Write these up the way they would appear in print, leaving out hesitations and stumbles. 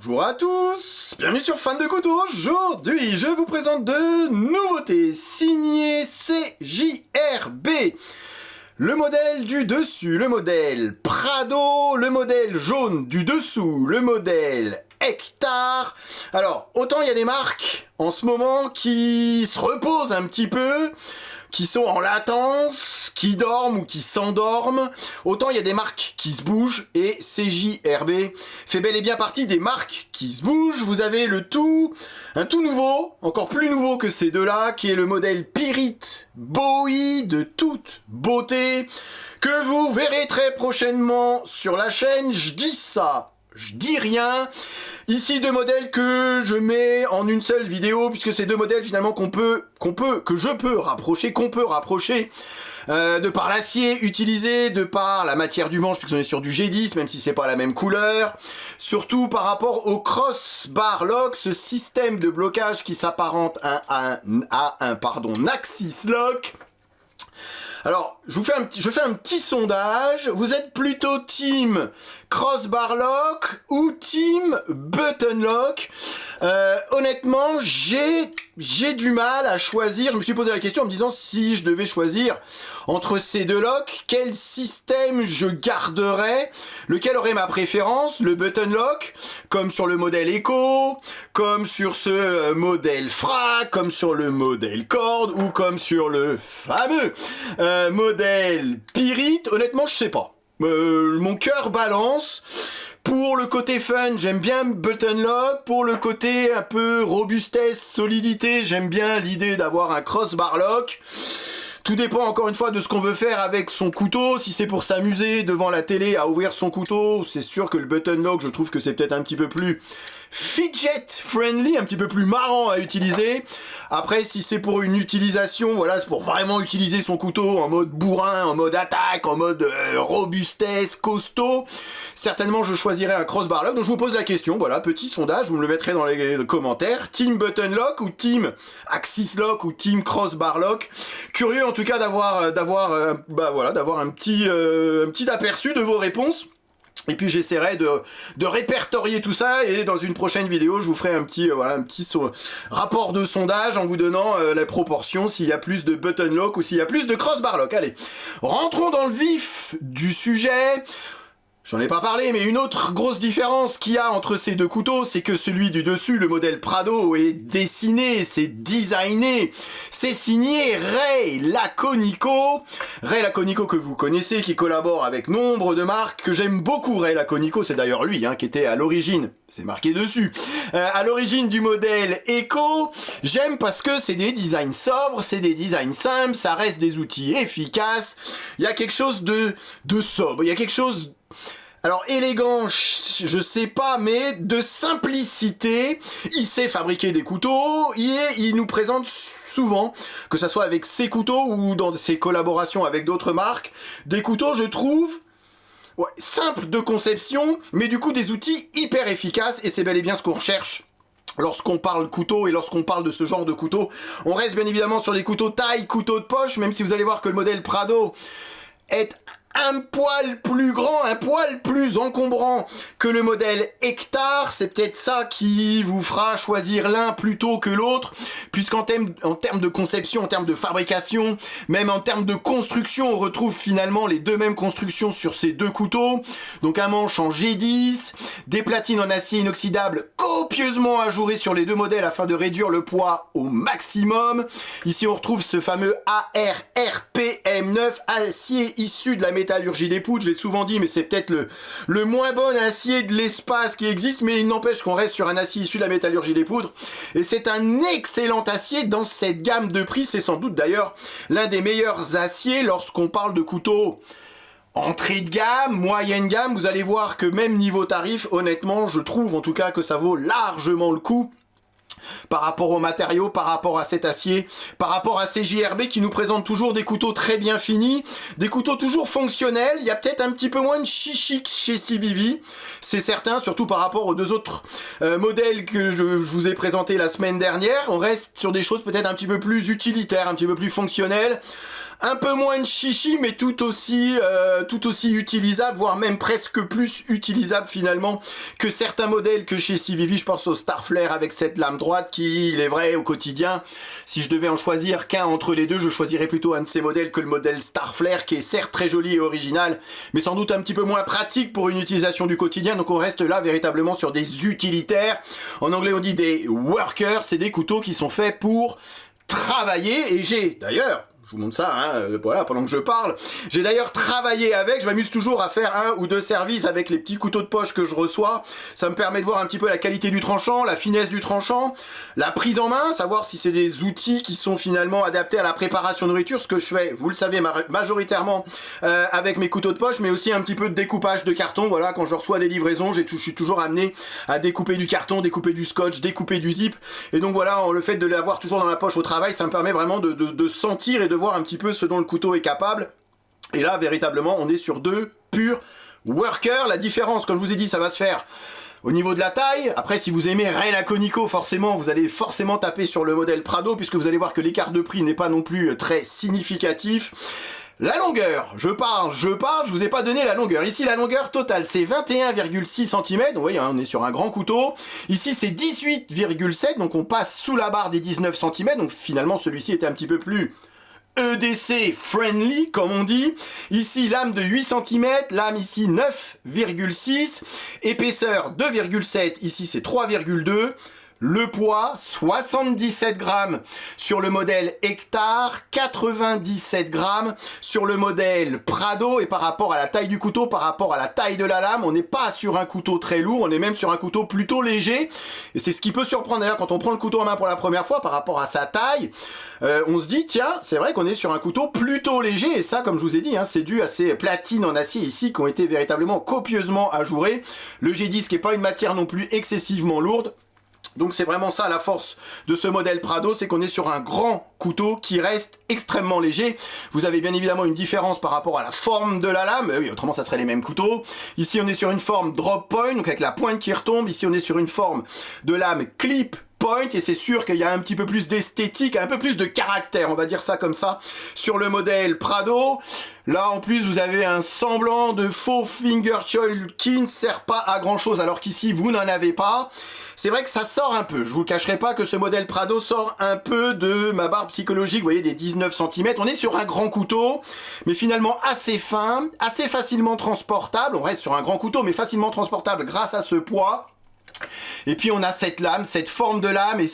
Bonjour à tous, bienvenue sur Fan de Couteau. Aujourd'hui, je vous présente de nouveautés signées CJRB. Le modèle du dessus, le modèle Prado, le modèle jaune du dessous, le modèle Hectare. Alors, autant il y a des marques en ce moment qui se reposent un petit peu, qui sont en latence, qui dorment ou qui s'endorment, autant il y a des marques qui se bougent, et CJRB fait bel et bien partie des marques qui se bougent. Vous avez un tout nouveau, encore plus nouveau que ces deux-là, qui est le modèle Pyrite Bowie de toute beauté, que vous verrez très prochainement sur la chaîne. Je dis ça, je dis rien. Ici deux modèles que je mets en une seule vidéo, puisque c'est deux modèles finalement qu'on peut rapprocher de par l'acier utilisé, de par la matière du manche, puisqu'on est sur du G10, même si c'est pas la même couleur. Surtout par rapport au crossbar lock, ce système de blocage qui s'apparente à un Axis lock. Alors, je fais un petit sondage. Vous êtes plutôt team crossbar lock ou team button lock? Honnêtement, j'ai du mal à choisir. Je me suis posé la question en me disant si je devais choisir entre ces deux locks, quel système je garderais, lequel aurait ma préférence, le button lock, comme sur le modèle Echo, comme sur ce modèle Frag, comme sur le modèle Cord, ou comme sur le fameux modèle Pyrite. Honnêtement, je sais pas. Mon cœur balance. Pour le côté fun, j'aime bien button lock. Pour le côté un peu robustesse, solidité, j'aime bien l'idée d'avoir un crossbar lock. Tout dépend encore une fois de ce qu'on veut faire avec son couteau. Si c'est pour s'amuser devant la télé à ouvrir son couteau, c'est sûr que le button lock, je trouve que c'est peut-être un petit peu plus fidget friendly, un petit peu plus marrant à utiliser. Après, si c'est pour une utilisation, voilà, c'est pour vraiment utiliser son couteau en mode bourrin, en mode attaque, en mode robustesse, costaud, certainement je choisirais un crossbar lock. Donc je vous pose la question, voilà, petit sondage, vous me le mettrez dans les commentaires. Team button lock ou team Axis lock ou team crossbar lock. Curieux en tout cas d'avoir un petit aperçu de vos réponses. Et puis j'essaierai de répertorier tout ça, et dans une prochaine vidéo je vous ferai un petit rapport de sondage en vous donnant les proportions, s'il y a plus de button lock ou s'il y a plus de crossbar lock. Allez, rentrons dans le vif du sujet. J'en ai pas parlé, mais une autre grosse différence qu'il y a entre ces deux couteaux, c'est que celui du dessus, le modèle Prado, est dessiné, c'est designé, c'est signé Ray Laconico. Ray Laconico que vous connaissez, qui collabore avec nombre de marques, que j'aime beaucoup. Ray Laconico, c'est d'ailleurs lui qui était à l'origine, c'est marqué dessus, à l'origine du modèle Echo. J'aime parce que c'est des designs sobres, c'est des designs simples, ça reste des outils efficaces. Il y a quelque chose de sobre, il y a quelque chose... Alors élégant, je sais pas, mais de simplicité. Il sait fabriquer des couteaux, il nous présente souvent, que ça soit avec ses couteaux ou dans ses collaborations avec d'autres marques, des couteaux, je trouve, simples de conception, mais du coup des outils hyper efficaces, et c'est bel et bien ce qu'on recherche. Lorsqu'on parle couteau et lorsqu'on parle de ce genre de couteau, on reste bien évidemment sur des couteaux taille, couteaux de poche, même si vous allez voir que le modèle Prado est un poil plus grand, un poil plus encombrant que le modèle Hectare. C'est peut-être ça qui vous fera choisir l'un plutôt que l'autre, puisqu'en termes de conception, en termes de fabrication, même en termes de construction, on retrouve finalement les deux mêmes constructions sur ces deux couteaux. Donc un manche en G10, des platines en acier inoxydable copieusement ajourées sur les deux modèles afin de réduire le poids au maximum. Ici on retrouve ce fameux ARRPM9, acier issu de la métallurgie des poudres. Je l'ai souvent dit, mais c'est peut-être le moins bon acier de l'espace qui existe, mais il n'empêche qu'on reste sur un acier issu de la métallurgie des poudres, et c'est un excellent acier dans cette gamme de prix. C'est sans doute d'ailleurs l'un des meilleurs aciers lorsqu'on parle de couteaux entrée de gamme, moyenne gamme. Vous allez voir que même niveau tarif, honnêtement, je trouve en tout cas que ça vaut largement le coup. par rapport aux matériaux, par rapport à cet acier, par rapport à ces JRB qui nous présentent toujours des couteaux très bien finis, des couteaux toujours fonctionnels. Il y a peut-être un petit peu moins de chichi chez CVV, c'est certain, surtout par rapport aux deux autres modèles que je vous ai présentés la semaine dernière. On reste sur des choses peut-être un petit peu plus utilitaires, un petit peu plus fonctionnelles. Un peu moins de chichi, mais tout aussi utilisable, voire même presque plus utilisable finalement que certains modèles que chez CVV. Je pense au Starflare avec cette lame droite qui, il est vrai, au quotidien, si je devais en choisir qu'un entre les deux, je choisirais plutôt un de ces modèles que le modèle Starflare, qui est certes très joli et original, mais sans doute un petit peu moins pratique pour une utilisation du quotidien. Donc on reste là véritablement sur des utilitaires. En anglais on dit des workers, c'est des couteaux qui sont faits pour travailler. Et j'ai d'ailleurs, je vous montre ça, voilà, pendant que je parle. J'ai d'ailleurs travaillé avec, je m'amuse toujours à faire 1 ou 2 services avec les petits couteaux de poche que je reçois. Ça me permet de voir un petit peu la qualité du tranchant, la finesse du tranchant, la prise en main, savoir si c'est des outils qui sont finalement adaptés à la préparation de nourriture, ce que je fais, vous le savez, majoritairement avec mes couteaux de poche, mais aussi un petit peu de découpage de carton. Voilà, quand je reçois des livraisons, je suis toujours amené à découper du carton, découper du scotch, découper du zip. Et donc voilà, le fait de l'avoir toujours dans la poche au travail, ça me permet vraiment de sentir et de voir un petit peu ce dont le couteau est capable. Et là véritablement on est sur 2 purs workers. La différence, comme je vous ai dit, ça va se faire au niveau de la taille. Après, si vous aimez Ray Laconico, forcément vous allez forcément taper sur le modèle Prado, puisque vous allez voir que l'écart de prix n'est pas non plus très significatif. La longueur, je parle, je vous ai pas donné la longueur. Ici, la longueur totale, c'est 21,6 cm. Donc, vous voyez, on est sur un grand couteau. Ici, c'est 18,7, donc on passe sous la barre des 19 cm. Donc, finalement, celui-ci était un petit peu plus EDC friendly, comme on dit. Ici, lame de 8 cm, lame ici 9,6, épaisseur 2,7, ici c'est 3,2. Le poids, 77 grammes sur le modèle Hectare, 97 grammes sur le modèle Prado. Et par rapport à la taille du couteau, par rapport à la taille de la lame, on n'est pas sur un couteau très lourd, on est même sur un couteau plutôt léger. Et c'est ce qui peut surprendre d'ailleurs quand on prend le couteau en main pour la première fois par rapport à sa taille. On se dit, tiens, c'est vrai qu'on est sur un couteau plutôt léger. Et ça, comme je vous ai dit, c'est dû à ces platines en acier ici qui ont été véritablement copieusement ajourées. Le G10 qui n'est pas une matière non plus excessivement lourde. Donc c'est vraiment ça la force de ce modèle Prado, c'est qu'on est sur un grand couteau qui reste extrêmement léger. Vous avez bien évidemment une différence par rapport à la forme de la lame, oui, autrement ça serait les mêmes couteaux. Ici on est sur une forme drop point, donc avec la pointe qui retombe. Ici on est sur une forme de lame clip point, et c'est sûr qu'il y a un petit peu plus d'esthétique, un peu plus de caractère, on va dire ça comme ça, sur le modèle Prado. Là en plus vous avez un semblant de faux finger choil qui ne sert pas à grand chose, alors qu'ici vous n'en avez pas. C'est vrai que ça sort un peu, je vous cacherai pas que ce modèle Prado sort un peu de ma barre psychologique, vous voyez, des 19 cm. On est sur un grand couteau, mais finalement assez fin, assez facilement transportable. On reste sur un grand couteau, mais facilement transportable grâce à ce poids. Et puis on a cette lame, cette forme de lame et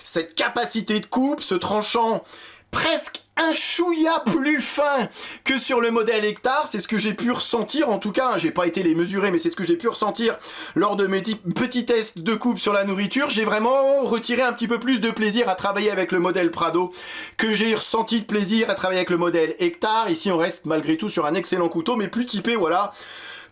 cette capacité de coupe, ce tranchant presque un chouïa plus fin que sur le modèle Hectare. C'est ce que j'ai pu ressentir, en tout cas, j'ai pas été les mesurer, mais c'est ce que j'ai pu ressentir lors de mes petits tests de coupe sur la nourriture. J'ai vraiment retiré un petit peu plus de plaisir à travailler avec le modèle Prado que j'ai ressenti de plaisir à travailler avec le modèle Hectare. Ici on reste malgré tout sur un excellent couteau, mais plus typé, voilà,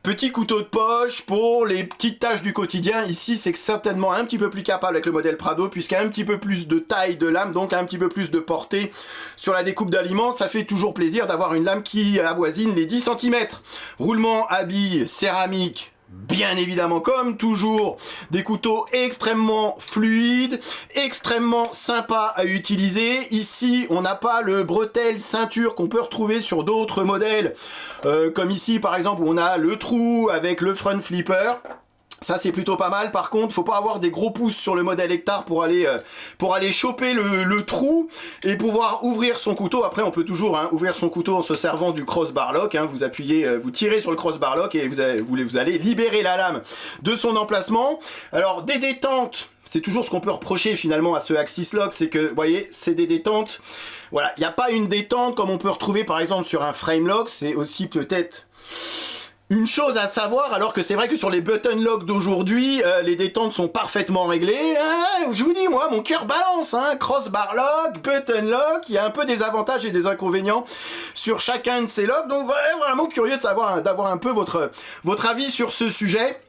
petit couteau de poche pour les petites tâches du quotidien. Ici, c'est certainement un petit peu plus capable avec le modèle Prado, puisqu'il y a un petit peu plus de taille de lame, donc un petit peu plus de portée sur la découpe d'aliments. Ça fait toujours plaisir d'avoir une lame qui avoisine les 10 cm. Roulement à billes céramique, bien évidemment, comme toujours, des couteaux extrêmement fluides, extrêmement sympas à utiliser. Ici, on n'a pas le bretelle ceinture qu'on peut retrouver sur d'autres modèles, comme ici par exemple où on a le trou avec le front flipper. Ça c'est plutôt pas mal. Par contre, faut pas avoir des gros pouces sur le modèle Hectare pour aller choper le trou et pouvoir ouvrir son couteau. Après, on peut toujours ouvrir son couteau en se servant du crossbar lock. Vous appuyez, vous tirez sur le crossbar lock et vous allez libérer la lame de son emplacement. Alors des détentes, c'est toujours ce qu'on peut reprocher finalement à ce Axis Lock, c'est que, vous voyez, c'est des détentes. Voilà, il n'y a pas une détente comme on peut retrouver par exemple sur un frame lock. C'est aussi peut-être une chose à savoir, alors que c'est vrai que sur les button lock d'aujourd'hui, les détentes sont parfaitement réglées. Je vous dis, moi, mon cœur balance, crossbar lock, button lock, il y a un peu des avantages et des inconvénients sur chacun de ces locks. Donc vraiment curieux de savoir, d'avoir un peu votre avis sur ce sujet.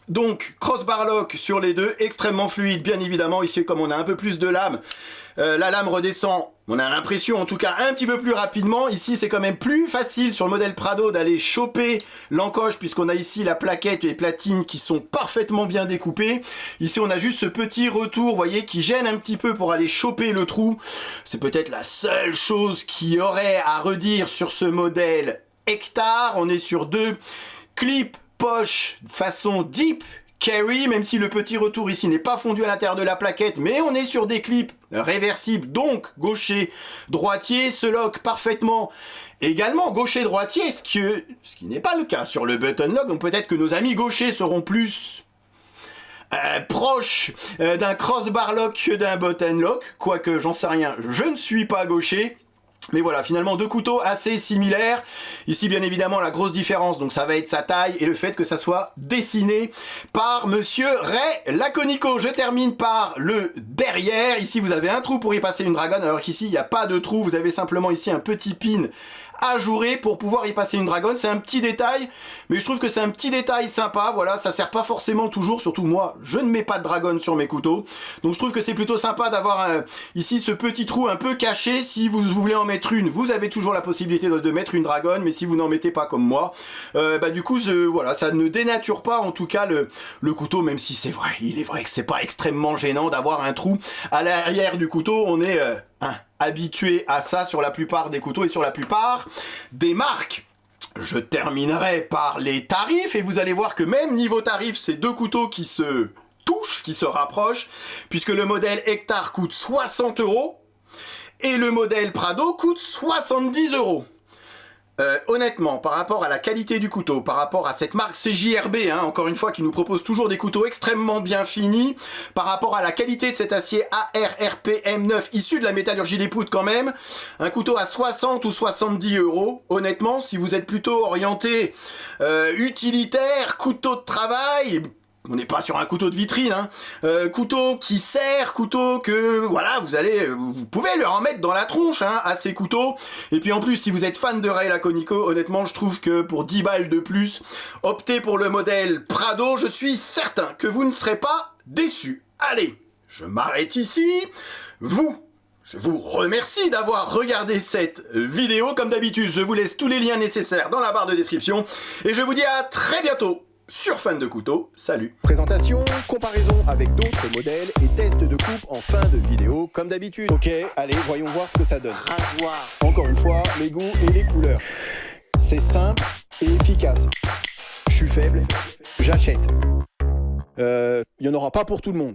Donc, crossbar lock sur les deux, extrêmement fluide, bien évidemment. Ici, comme on a un peu plus de lame, la lame redescend, on a l'impression, en tout cas, un petit peu plus rapidement. Ici, c'est quand même plus facile sur le modèle Prado d'aller choper l'encoche, puisqu'on a ici la plaquette et les platines qui sont parfaitement bien découpées. Ici, on a juste ce petit retour, vous voyez, qui gêne un petit peu pour aller choper le trou. C'est peut-être la seule chose qui aurait à redire sur ce modèle Hectare. On est sur deux clips poche façon Deep Carry, même si le petit retour ici n'est pas fondu à l'intérieur de la plaquette, mais on est sur des clips réversibles, donc gaucher, droitier, se lock parfaitement également gaucher-droitier, ce qui n'est pas le cas sur le button lock, donc peut-être que nos amis gauchers seront plus proches d'un crossbar lock que d'un button lock, quoique j'en sais rien, je ne suis pas gaucher. Mais voilà, finalement deux couteaux assez similaires. Ici, bien évidemment, la grosse différence, donc ça va être sa taille et le fait que ça soit dessiné par Monsieur Ray Laconico. Je termine par le derrière. Ici, vous avez un trou pour y passer une dragonne, alors qu'ici, il n'y a pas de trou. Vous avez simplement ici un petit pin ajouré pour pouvoir y passer une dragonne. C'est un petit détail, mais je trouve que c'est un petit détail sympa. Voilà, ça sert pas forcément toujours, surtout moi, je ne mets pas de dragonne sur mes couteaux. Donc je trouve que c'est plutôt sympa d'avoir ici ce petit trou un peu caché. Si vous voulez en mettre une, vous avez toujours la possibilité de mettre une dragonne, mais si vous n'en mettez pas comme moi, du coup, voilà, ça ne dénature pas en tout cas le couteau, même si c'est vrai, il est vrai que c'est pas extrêmement gênant d'avoir un trou à l'arrière du couteau. On est habitué à ça sur la plupart des couteaux et sur la plupart des marques. Je terminerai par les tarifs et vous allez voir que même niveau tarif, c'est deux couteaux qui se touchent, qui se rapprochent, puisque le modèle Hectare coûte 60 € et le modèle Prado coûte 70 €. Honnêtement, par rapport à la qualité du couteau, par rapport à cette marque CJRB, encore une fois, qui nous propose toujours des couteaux extrêmement bien finis, par rapport à la qualité de cet acier ARRPM9 issu de la métallurgie des Poutres quand même, un couteau à 60 ou 70 €, honnêtement, si vous êtes plutôt orienté utilitaire, couteau de travail, on n'est pas sur un couteau de vitrine, couteau qui sert, couteau que, voilà, vous pouvez leur en mettre dans la tronche, à ces couteaux. Et puis en plus, si vous êtes fan de Ray Laconico, honnêtement, je trouve que pour 10 balles de plus, optez pour le modèle Prado, je suis certain que vous ne serez pas déçus. Allez, je m'arrête ici. Je vous remercie d'avoir regardé cette vidéo. Comme d'habitude, je vous laisse tous les liens nécessaires dans la barre de description. Et je vous dis à très bientôt sur Fan de Couteaux, salut. Présentation, comparaison avec d'autres modèles et test de coupe en fin de vidéo comme d'habitude. Ok, allez, voyons voir ce que ça donne. Rasoir. Encore une fois, les goûts et les couleurs. C'est simple et efficace. Je suis faible, j'achète. Il n'y en aura pas pour tout le monde.